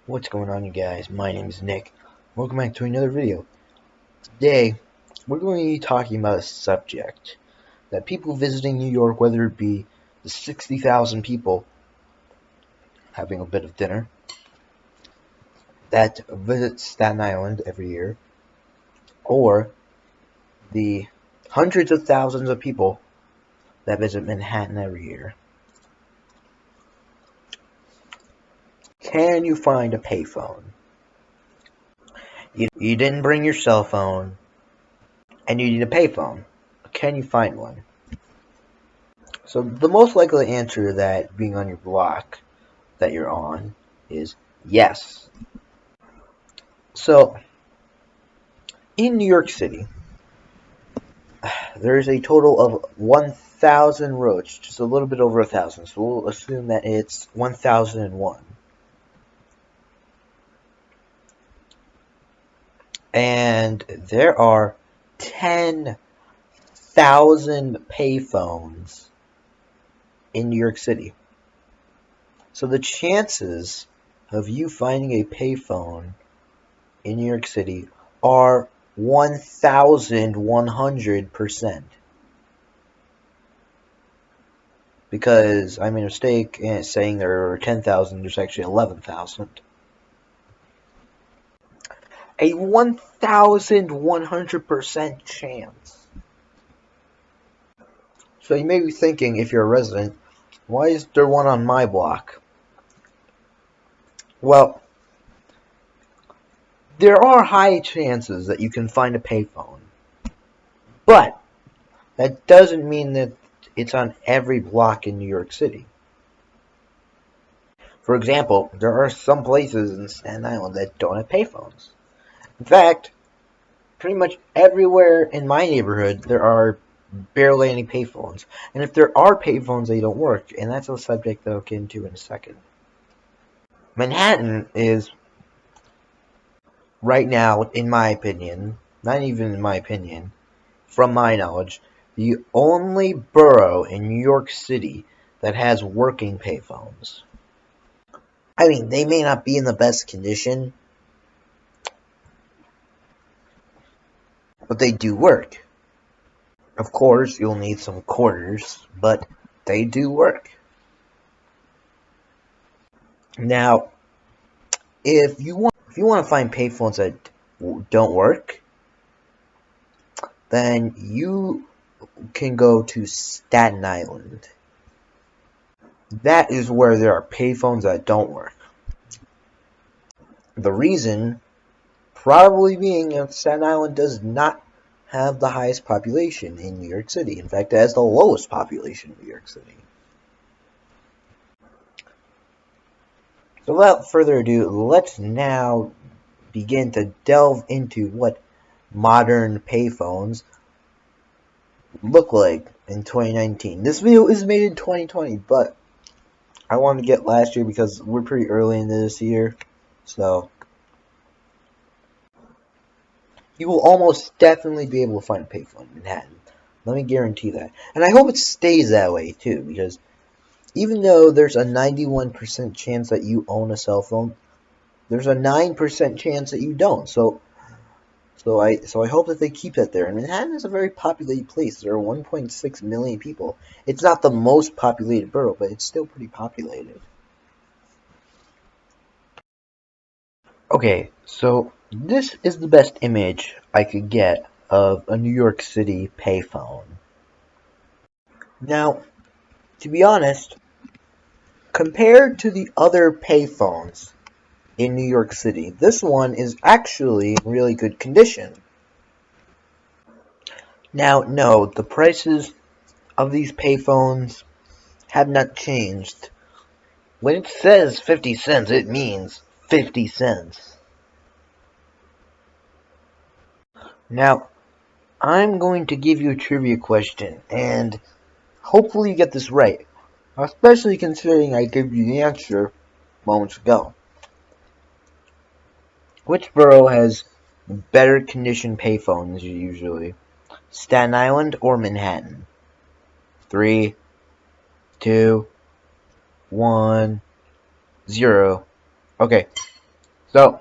What's going on, you guys? My name is Nick. Welcome back to another video. Today, we're going to be talking about a subject that people visiting New York, whether it be the 60,000 people having a bit of dinner that visit Staten Island every year, or the hundreds of thousands of people that visit Manhattan every year. Can you find a payphone? You didn't bring your cell phone, and you need a payphone. Can you find one? So the most likely answer to that being on your block that you're on is yes. So in New York City, there's a total of 1,000 roads, just a little bit over 1,000. So we'll assume that it's 1,001. And there are 10,000 payphones in New York City. So the chances of you finding a payphone in New York City are 1,100%. Because I made a mistake in saying there are 10,000, there's actually 11,000. A 1,100% chance. So you may be thinking, if you're a resident, why is there one on my block? Well, there are high chances that you can find a payphone, but that doesn't mean that it's on every block in New York City. For example, there are some places in Staten Island that don't have payphones. In fact, pretty much everywhere in my neighborhood there are barely any payphones. And if there are payphones, they don't work, and that's a subject that I'll get into in a second. Manhattan is, right now, in my opinion, not even in my opinion, from my knowledge, the only borough in New York City that has working payphones. I mean, they may not be in the best condition, but they do work. Of course, you'll need some quarters, but they do work. Now, if you want to find payphones that don't work, then you can go to Staten Island. That is where there are payphones that don't work. The reason probably being that Staten Island does not have the highest population in New York City. In fact, it has the lowest population in New York City. So without further ado, let's now begin to delve into what modern payphones look like in 2019. This video is made in 2020, but I wanted to get last year because we're pretty early into this year. So you will almost definitely be able to find a payphone in Manhattan. Let me guarantee that. And I hope it stays that way too, because even though there's a 91% chance that you own a cell phone, there's a 9% chance that you don't. So I hope that they keep that there. And Manhattan is a very populated place. There are 1.6 million people. It's not the most populated borough, but it's still pretty populated. Okay, so this is the best image I could get of a New York City payphone. Now, to be honest, compared to the other payphones in New York City, this one is actually in really good condition. Now, no, the prices of these payphones have not changed. When it says 50 cents, it means 50 cents. Now, I'm going to give you a trivia question, and hopefully you get this right, especially considering I gave you the answer moments ago. Which borough has better conditioned payphones usually? Staten Island or Manhattan? 3, 2, 1, 0. Okay, So,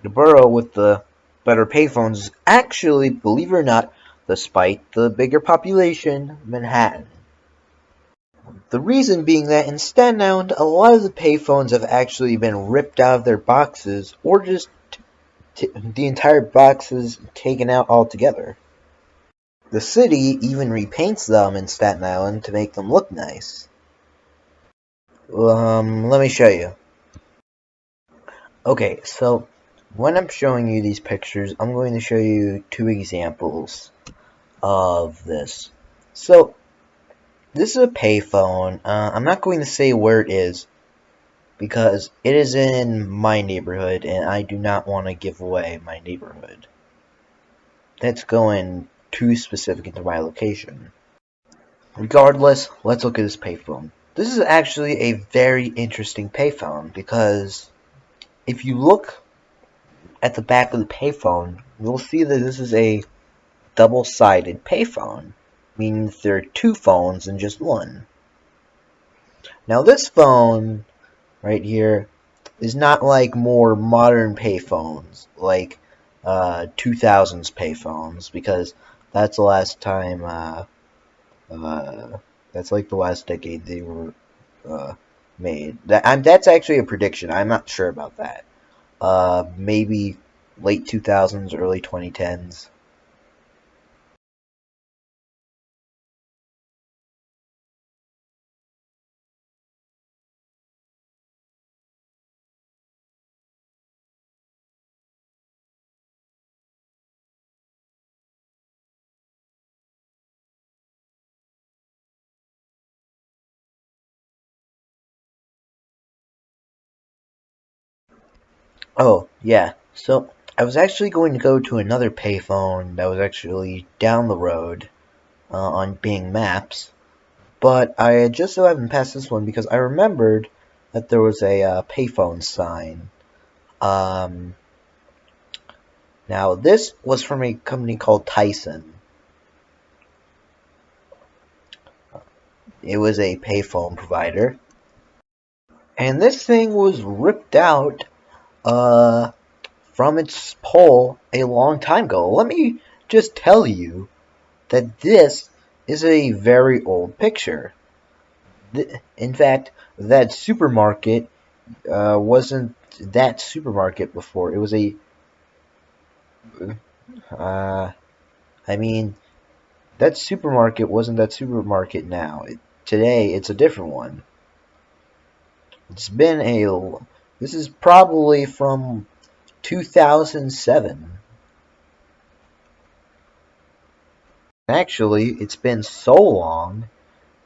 the borough with the better payphones is actually, believe it or not, despite the bigger population, Manhattan. The reason being that in Staten Island, a lot of the payphones have actually been ripped out of their boxes, or just the entire boxes taken out altogether. The city even repaints them in Staten Island to make them look nice. Let me show you. Okay, so when I'm showing you these pictures, I'm going to show you two examples of this. So, this is a payphone. I'm not going to say where it is because it is in my neighborhood and I do not want to give away my neighborhood. That's going too specific into my location. Regardless, let's look at this payphone. This is actually a very interesting payphone because if you look at the back of the payphone, you'll see that this is a double-sided payphone, meaning that there are two phones and just one. Now this phone right here is not like more modern payphones, like 2000s payphones, because that's the last time, that's like the last decade they were made. That's actually a prediction. I'm not sure about that. Maybe late 2000s, early 2010s. Oh, yeah. So, I was actually going to go to another payphone that was actually down the road on Bing Maps, but I just so happened to pass this one because I remembered that there was a payphone sign. Um, Now, this was from a company called Tyson. It was a payphone provider. And this thing was ripped out uh, from its pole a long time ago. Let me just tell you that this is a very old picture. In fact, that supermarket wasn't that supermarket before. It was a, uh, I mean, that supermarket wasn't that supermarket now. Today, it's a different one. It's been a, this is probably from 2007. Actually, it's been so long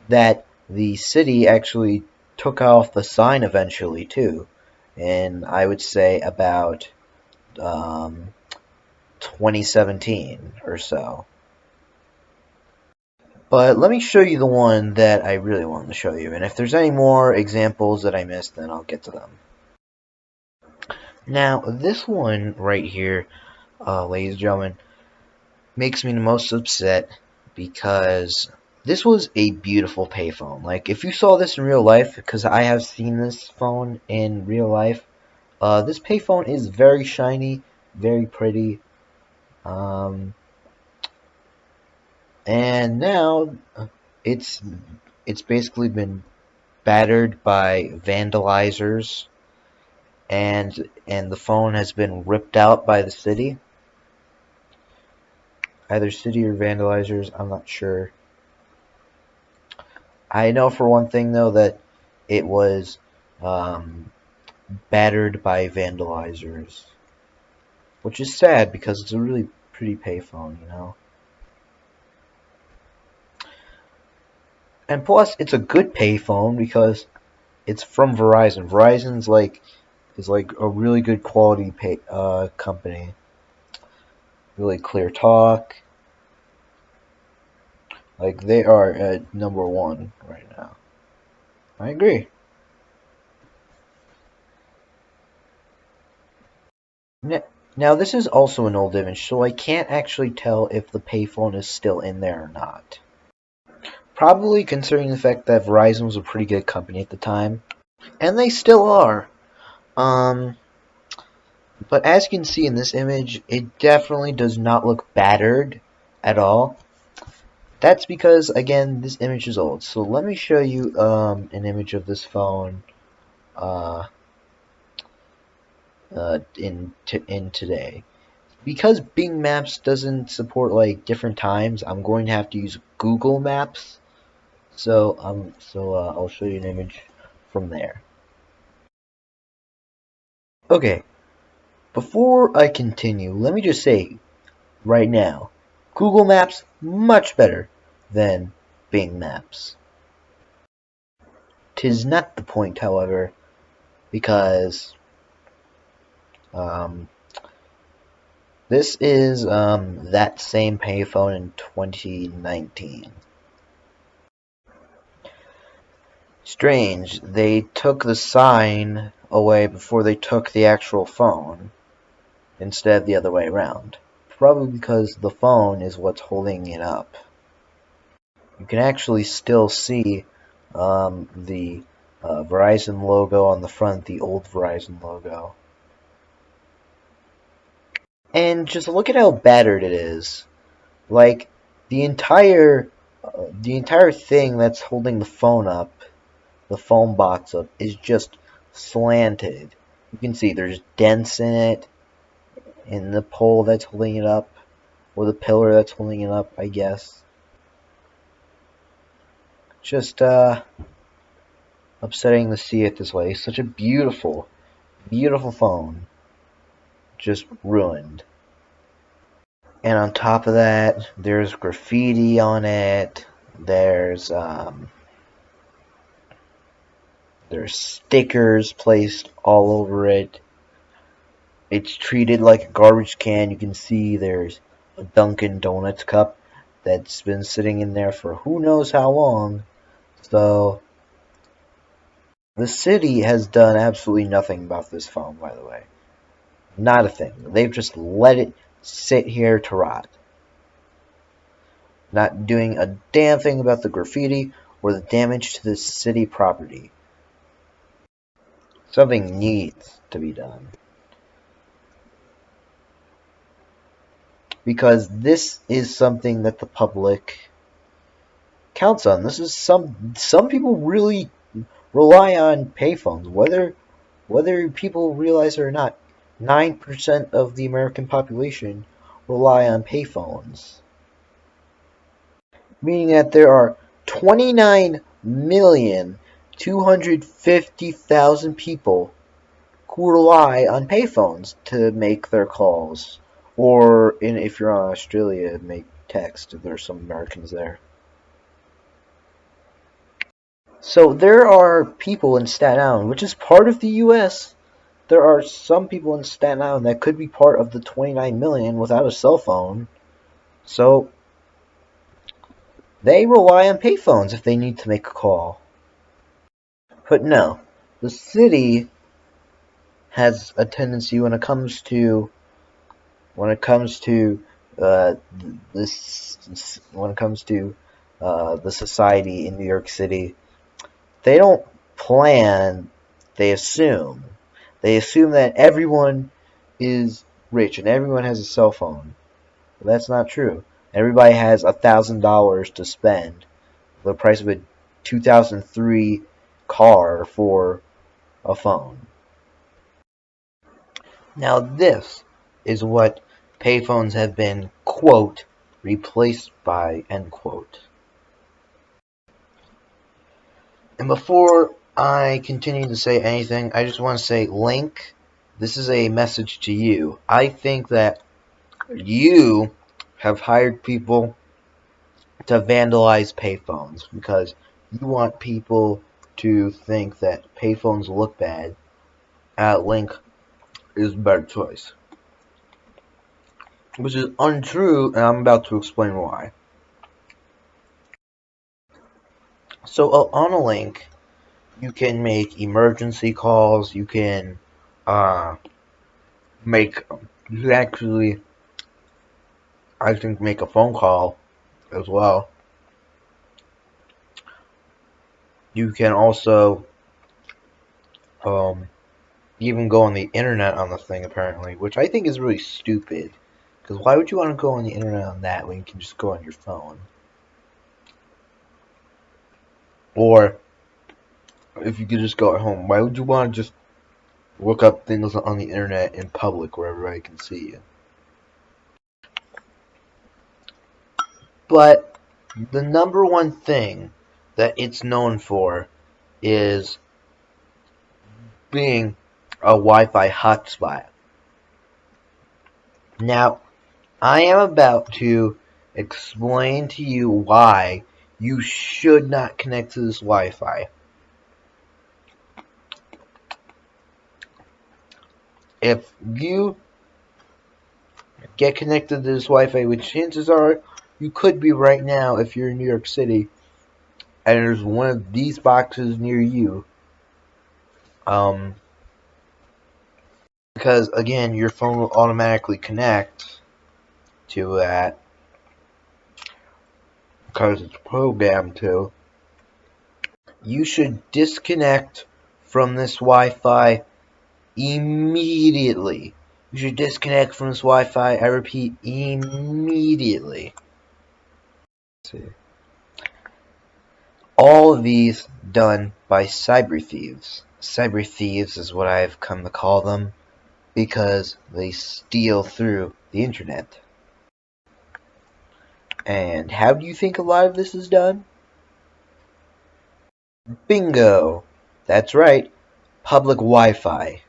that the city actually took off the sign eventually too, and I would say about 2017 or so. But let me show you the one that I really wanted to show you, and if there's any more examples that I missed, then I'll get to them. Now, this one right here, ladies and gentlemen, makes me the most upset because this was a beautiful payphone. Like, if you saw this in real life, because I have seen this phone in real life, this payphone is very shiny, very pretty, um, and now it's it's basically been battered by vandalizers, and the phone has been ripped out by the city, either city or vandalizers. I'm not sure. I know for one thing though that it was um, battered by vandalizers, which is sad because it's a really pretty payphone, you know. And plus, it's a good payphone because it's from Verizon. Verizon's like is like a really good quality company. Really clear talk. Like they are at number one right now. I agree. Now this is also an old image, so I can't actually tell if the payphone is still in there or not. Probably considering the fact that Verizon was a pretty good company at the time, and they still are. Um, but as you can see in this image, it definitely does not look battered at all. That's because, again, this image is old. So let me show you an image of this phone uh, in today. Because Bing Maps doesn't support like different times, I'm going to have to use Google Maps. So I'll show you an image from there. Okay, before I continue, let me just say right now, Google Maps much better than Bing Maps. 'Tis not the point, however, because um, this is that same payphone in 2019. Strange, they took the sign away before they took the actual phone, instead of the other way around. Probably because the phone is what's holding it up. You can actually still see the Verizon logo on the front, the old Verizon logo. And just look at how battered it is. Like the entire thing that's holding the phone up, the phone box up, is just slanted. You can see there's dents in it, in the pole that's holding it up, or the pillar that's holding it up, I guess. Just upsetting to see it this way. Such a beautiful, beautiful phone, just ruined. And on top of that, there's graffiti on it. There's stickers placed all over it. It's treated like a garbage can. You can see there's a Dunkin' Donuts cup that's been sitting in there for who knows how long. So the city has done absolutely nothing about this phone, by the way. Not a thing. They've just let it sit here to rot. Not doing a damn thing about the graffiti or the damage to the city property. Something needs to be done. Because this is something that the public counts on. This is some people really rely on payphones, whether people realize it or not. 9% of the American population rely on payphones, meaning that there are 29,250,000 people who rely on payphones to make their calls, or if you're on Australia, make text. There's some Americans there. So there are people in Staten Island, which is part of the U.S. There are some people in Staten Island that could be part of the 29 million without a cell phone. So they rely on payphones if they need to make a call. But no, the city has a tendency when it comes to uh, when it comes to the society in New York City. They don't plan. They assume. They assume that everyone is rich and everyone has a cell phone. But that's not true. Everybody has $1,000 to spend. The price of a 2003 car for a phone. Now this is what payphones have been, quote, replaced by, end quote. And before I continue to say anything, I just want to say, Link, this is a message to you. I think that you have hired people to vandalize payphones because you want people to think that payphones look bad. Link is a better choice. Which is untrue, and I'm about to explain why. So on a Link, you can make emergency calls. You can uh, make you can actually, I think, make a phone call as well. You can also um, even go on the internet on the thing, apparently, which I think is really stupid. Because why would you want to go on the internet on that when you can just go on your phone? Or, if you could just go at home, why would you want to just look up things on the internet in public where everybody can see you? But the number one thing that it's known for is being a Wi-Fi hotspot. Now, I am about to explain to you why you should not connect to this Wi-Fi. If you get connected to this Wi-Fi, which chances are you could be right now if you're in New York City, and there's one of these boxes near you, because again, your phone will automatically connect to that because it's programmed to. You should disconnect from this Wi-Fi immediately. You should disconnect from this Wi-Fi, I repeat, immediately. All of these done by cyber thieves. Cyber thieves is what I've come to call them because they steal through the internet. And how do you think a lot of this is done? Bingo! That's right, public Wi-Fi.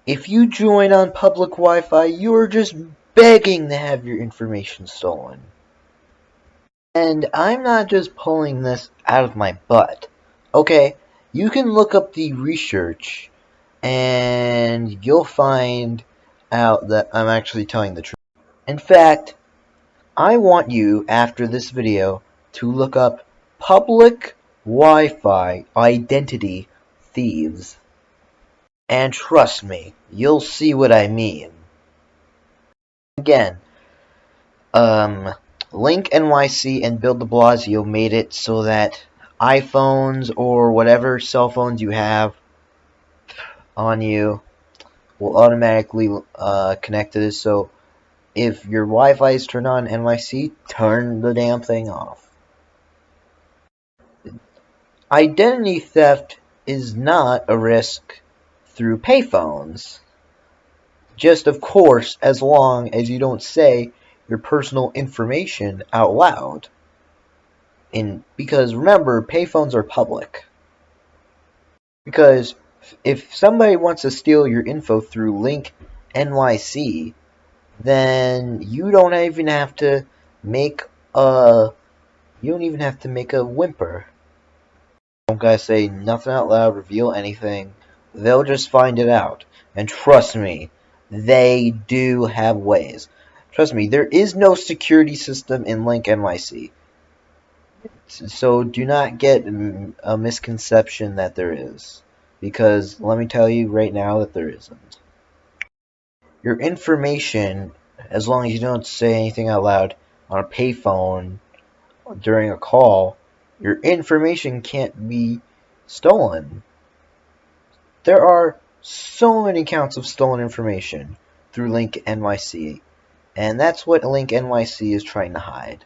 If you join on public Wi-Fi, you're just begging to have your information stolen. And I'm not just pulling this out of my butt. Okay, you can look up the research and you'll find out that I'm actually telling the truth. In fact, I want you, after this video, to look up public Wi-Fi identity thieves. And trust me, you'll see what I mean. Again, LinkNYC and Bill de Blasio made it so that iPhones or whatever cell phones you have on you will automatically connect to this. So if your Wi-Fi is turned on NYC, turn the damn thing off. Identity theft is not a risk through payphones. Just, of course, as long as you don't say your personal information out loud. Because remember, payphones are public. Because if somebody wants to steal your info through LinkNYC, then you don't even have to make a whimper. Don't gotta say nothing out loud, reveal anything. They'll just find it out. And trust me, they do have ways. Trust me, there is no security system in LinkNYC. So do not get a misconception that there is. Because let me tell you right now that there isn't. Your information, as long as you don't say anything out loud on a payphone during a call, your information can't be stolen. There are so many counts of stolen information through LinkNYC, and that's what LinkNYC is trying to hide.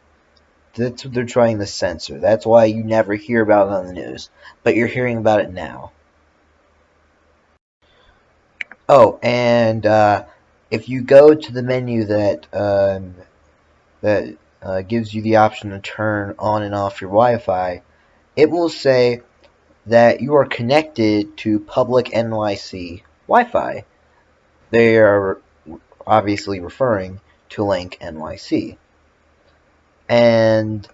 That's what they're trying to censor. That's why you never hear about it on the news, but you're hearing about it now. Oh, and if you go to the menu that gives you the option to turn on and off your Wi-Fi, it will say that you are connected to public NYC Wi-Fi. They are obviously referring to LinkNYC. And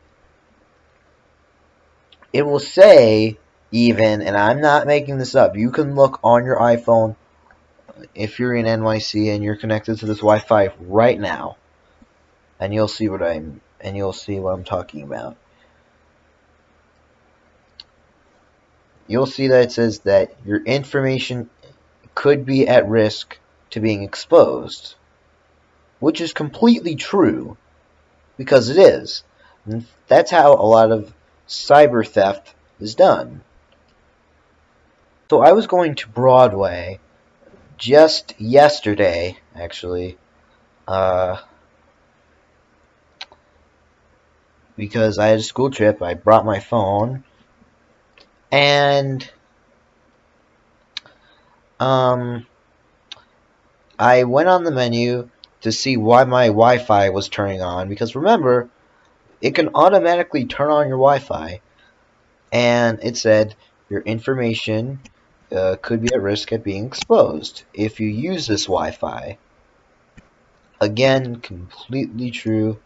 it will say even, and I'm not making this up, you can look on your iPhone if you're in NYC and you're connected to this Wi-Fi right now, and you'll see what I'm talking about. You'll see that it says that your information could be at risk to being exposed, which is completely true, because it is. And that's how a lot of cyber theft is done. So I was going to Broadway just yesterday, actually, because I had a school trip. I brought my phone, and I went on the menu to see why my Wi-Fi was turning on, because remember, it can automatically turn on your Wi-Fi, and it said your information could be at risk of being exposed if you use this Wi-Fi. Again, completely true.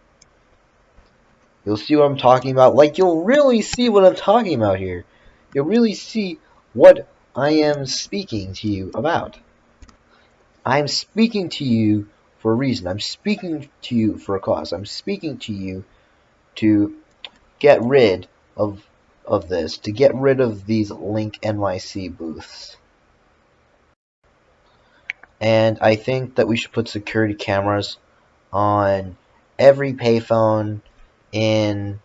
You'll see what I'm talking about. Like, you'll really see what I'm talking about here. You'll really see what I am speaking to you about. I'm speaking to you for a reason. I'm speaking to you for a cause. I'm speaking to you to get rid of this, to get rid of these LinkNYC booths. And I think that we should put security cameras on every payphone in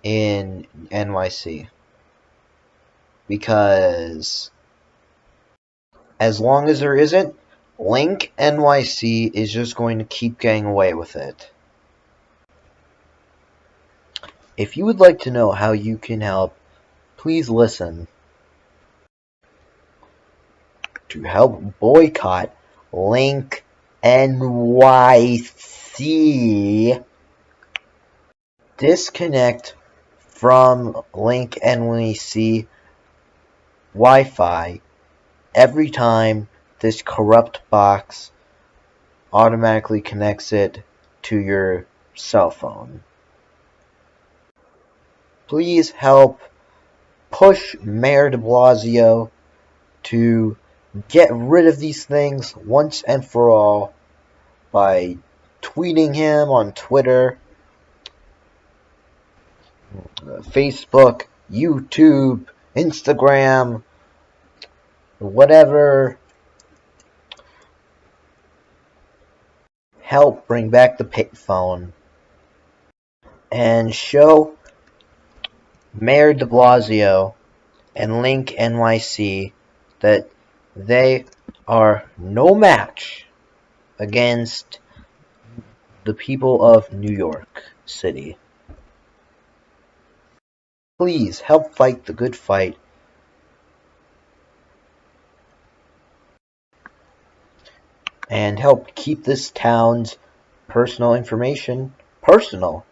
in NYC, because as long as there isn't, LinkNYC is just going to keep getting away with it. If you would like to know how you can help, please listen. To help boycott LinkNYC, disconnect from LinkNYC Wi-Fi every time this corrupt box automatically connects it to your cell phone. Please help push Mayor de Blasio to get rid of these things once and for all by tweeting him on Twitter, Facebook, YouTube, Instagram, whatever. Help bring back the payphone and show Mayor de Blasio and LinkNYC that they are no match against the people of New York City. Please help fight the good fight and help keep this town's personal information personal.